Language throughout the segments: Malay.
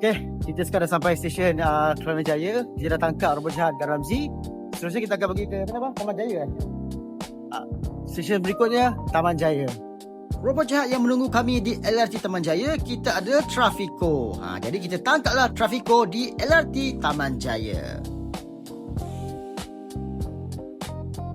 Okay, kita sekarang dah sampai stesen Kelana Jaya. Kita dah tangkap robot jahat Garamzi. Seterusnya kita akan pergi ke mana bang? Taman Jaya kan? Stesen berikutnya Taman Jaya. Robot jahat yang menunggu kami di LRT Taman Jaya, kita ada Trafiko. Jadi kita tangkaplah Trafiko di LRT Taman Jaya.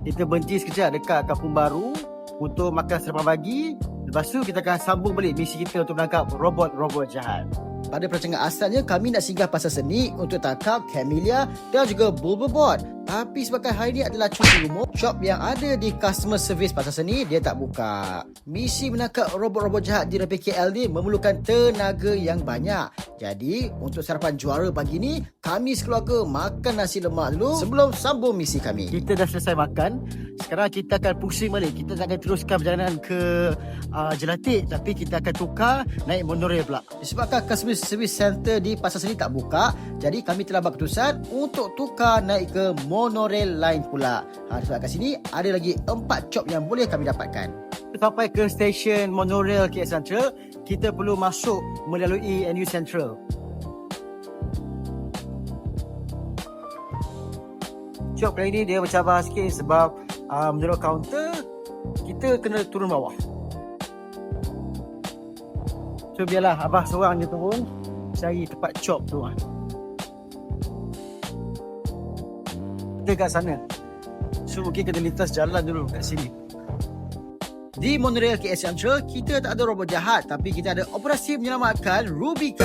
Kita berhenti sekejap dekat Kampung Baru untuk makan sarapan pagi. Lepas tu kita akan sambung balik misi kita untuk menangkap robot-robot jahat. Pada perancangan asalnya, kami nak singgah pasar seni untuk tangkap Camellia dan juga Bulbabot. Tapi sebabkan hari ini adalah cuti umum, shop yang ada di customer service pasar seni dia tak buka. Misi menangkap robot-robot jahat di Repek KL ni memerlukan tenaga yang banyak. Jadi, untuk sarapan juara pagi ni, kami sekeluarga makan nasi lemak dulu sebelum sambung misi kami. Kita dah selesai makan. Sekarang kita akan pusing balik. Kita tak akan teruskan perjalanan ke Jelatik, tapi kita akan tukar naik monorail pula. Disebabkan customer service center di pasar seni tak buka, jadi kami telah buat keputusan untuk tukar naik ke monorail lain pula. Sebab kat sini ada lagi 4 chop yang boleh kami dapatkan. Sampai ke stesen monorail KL Central, kita perlu masuk melalui NU Central. Chop kali ni dia bercabar sikit sebab menurut kaunter kita kena turun bawah. So biarlah abah seorang je turun cari tempat chop tu. Kita kat sana. So mungkin kena lintas jalan dulu kat sini. Di monorail KL Central, kita tak ada robot jahat, tapi kita ada operasi menyelamatkan Rubika.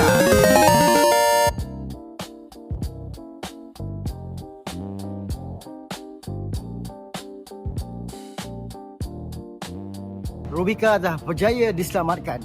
Rubika dah berjaya diselamatkan.